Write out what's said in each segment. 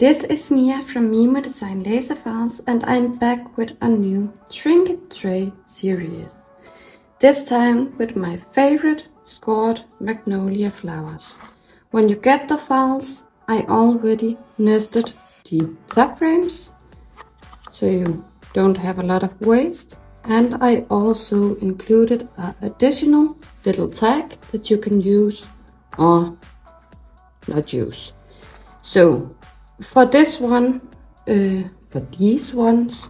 This is Mia from Mimo Design Laser Files, and I'm back with a new trinket tray series. This time with my favorite scored magnolia flowers. When you get the files, I already nested the subframes, so you don't have a lot of waste. And I also included an additional little tag that you can use or not use. So for this one, for these ones,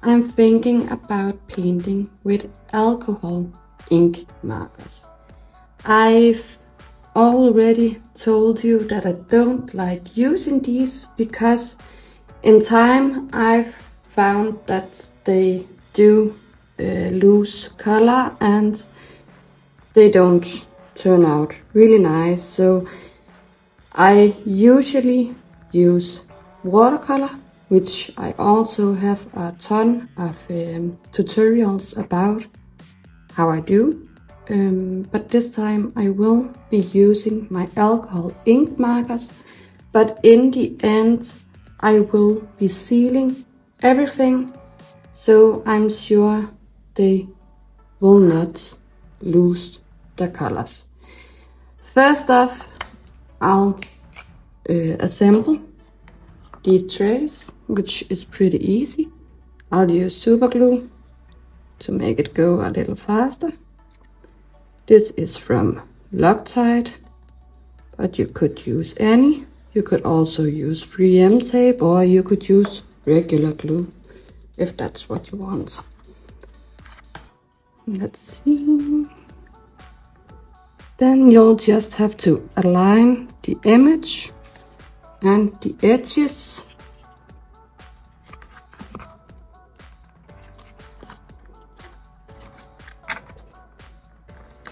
I'm thinking about painting with alcohol ink markers. I've already told you that I don't like using these because in time I've found that they do lose color and they don't turn out really nice. So I usually use watercolor, which I also have a ton of tutorials about how I do. But this time I will be using my alcohol ink markers, but in the end I will be sealing everything, so I'm sure they will not lose the colors. First off, I'll assemble these trays, which is pretty easy. I'll use super glue to make it go a little faster. This is from Loctite, but you could use any. You could also use 3M tape, or you could use regular glue if that's what you want. Let's see. Then you'll just have to align the image and the edges.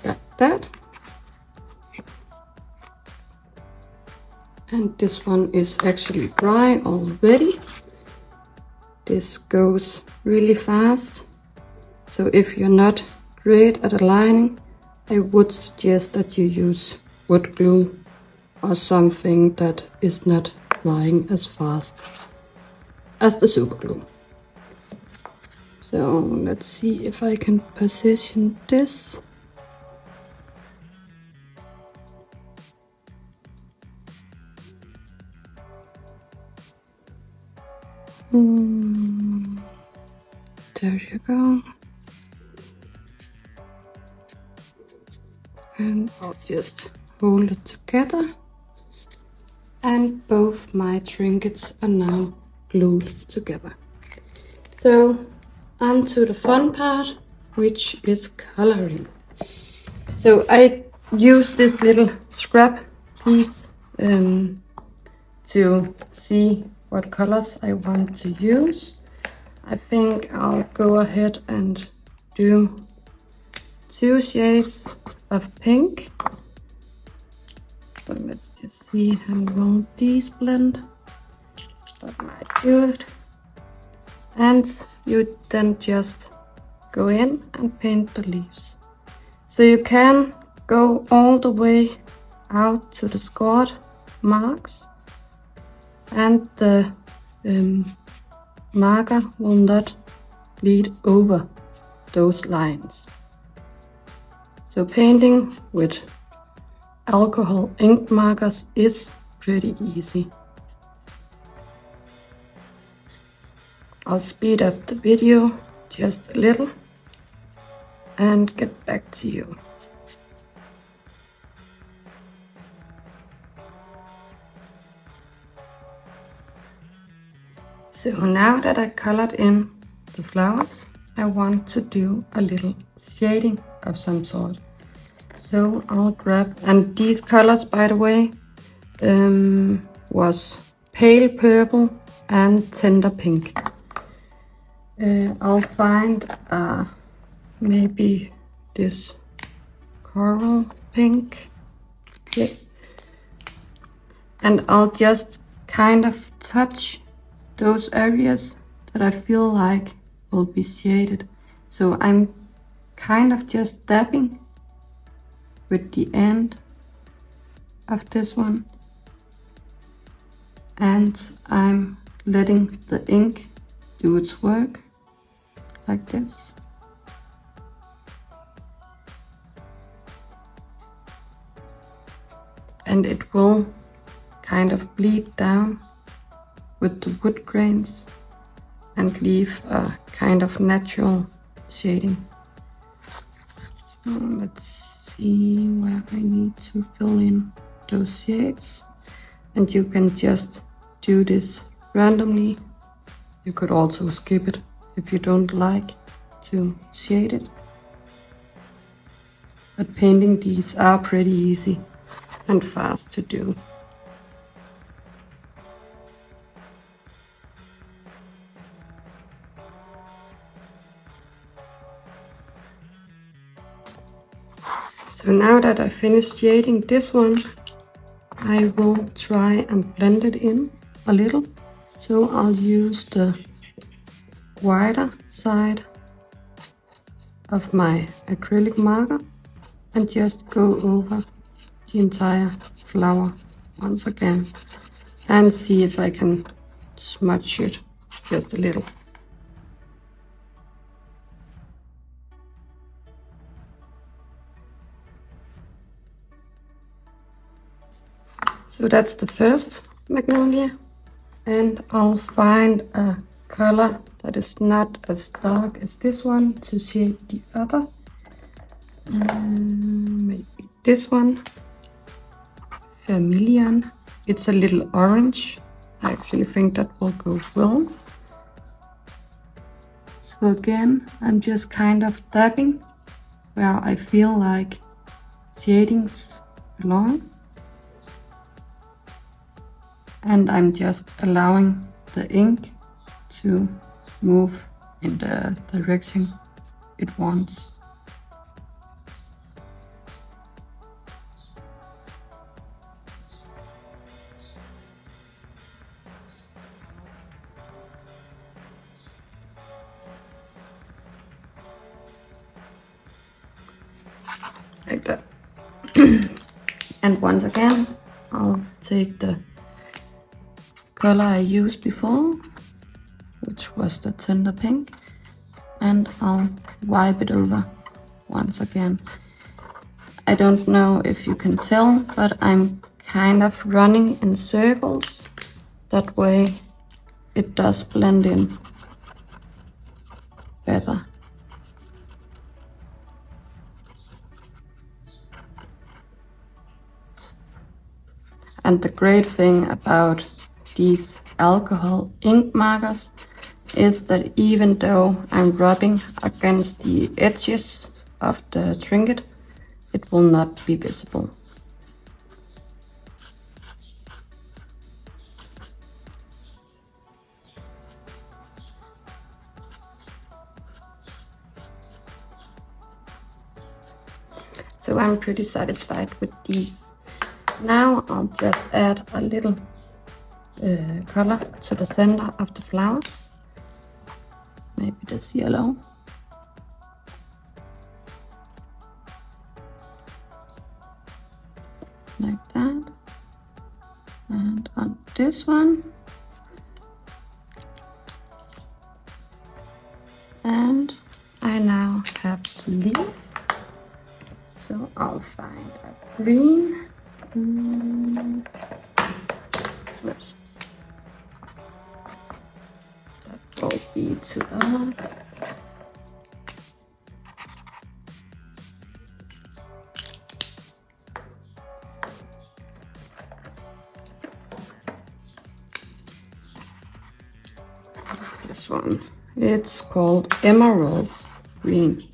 Like that. And this one is actually dry already. This goes really fast. So if you're not great at aligning, I would suggest that you use wood glue or something that is not drying as fast as the super glue. So let's see if I can position this. There you go. And I'll just hold it together. And both my trinkets are now glued together. So on to the fun part, which is coloring. So I use this little scrap piece to see what colors I want to use. I think I'll go ahead and do 2 shades of pink. So let's just see how well these blend. That might do it. And you then just go in and paint the leaves. So you can go all the way out to the scored marks, and the marker will not bleed over those lines. So painting with alcohol ink markers is pretty easy. I'll speed up the video just a little and get back to you. So now that I colored in the flowers, I want to do a little shading of some sort. So I'll grab, and these colors, by the way, was pale purple and tender pink. I'll find maybe this coral pink. Okay. And I'll just kind of touch those areas that I feel like will be shaded. So I'm kind of just dabbing with the end of this one and I'm letting the ink do its work like this. And it will kind of bleed down with the wood grains and leave a kind of natural shading. So let's see where I need to fill in those shades. And you can just do this randomly. You could also skip it if you don't like to shade it. But painting these are pretty easy and fast to do. So now that I finished shading this one, I will try and blend it in a little. So I'll use the wider side of my acrylic marker and just go over the entire flower once again and see if I can smudge it just a little. So that's the first magnolia, and I'll find a color that is not as dark as this one to shade the other. Maybe this one, Vermilion. It's a little orange. I actually think that will go well. So again, I'm just kind of dabbing where I feel like shadings belong. And I'm just allowing the ink to move in the direction it wants. Like that. And once again, I'll take the color I used before, which was the tender pink, and I'll wipe it over once again. I don't know if you can tell, but I'm kind of running in circles. That way it does blend in better. And the great thing about these alcohol ink markers is that even though I'm rubbing against the edges of the trinket, it will not be visible. So I'm pretty satisfied with these. Now I'll just add a little color to the center of the flowers. Maybe this yellow. Like that. And on this one. And I now have the leaf. So I'll find a green. Oops. That will be too dark. This one, it's called emerald green.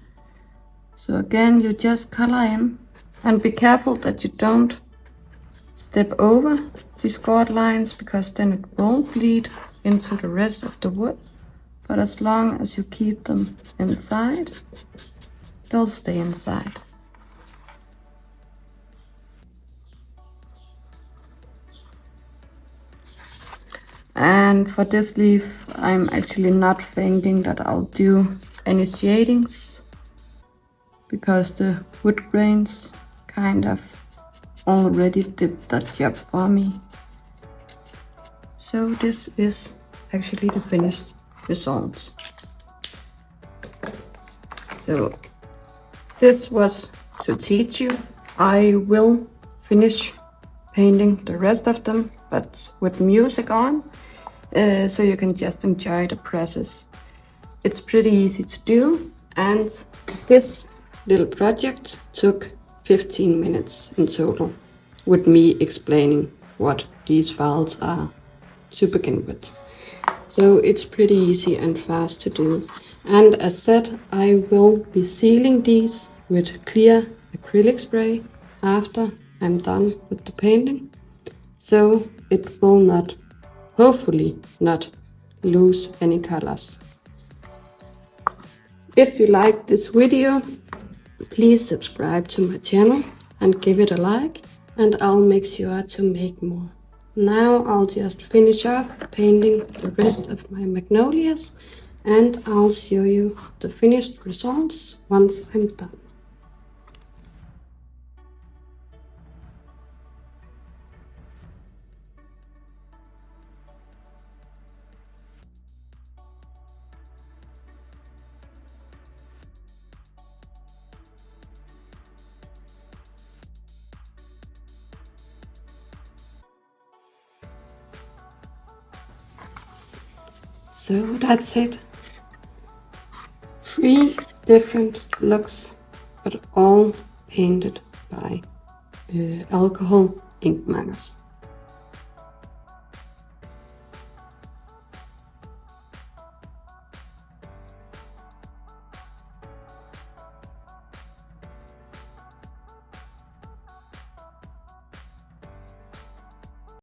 So again, you just color in and be careful that you don't step over the scored lines, because then it will bleed into the rest of the wood. But as long as you keep them inside, they'll stay inside. And for this leaf, I'm actually not thinking that I'll do any shadings, because the wood grains kind of already did that job for me. So this is actually the finished result. So this was to teach you. I will finish painting the rest of them, but with music on, so you can just enjoy the process. It's pretty easy to do, and this little project took 15 minutes in total, with me explaining what these files are to begin with. So it's pretty easy and fast to do. And as said, I will be sealing these with clear acrylic spray after I'm done with the painting, so it will not, hopefully not, lose any colors. If you like this video, please subscribe to my channel and give it a like, and I'll make sure to make more. Now I'll just finish off painting the rest of my magnolias, and I'll show you the finished results once I'm done. So that's it. 3 different looks, but all painted by alcohol ink markers.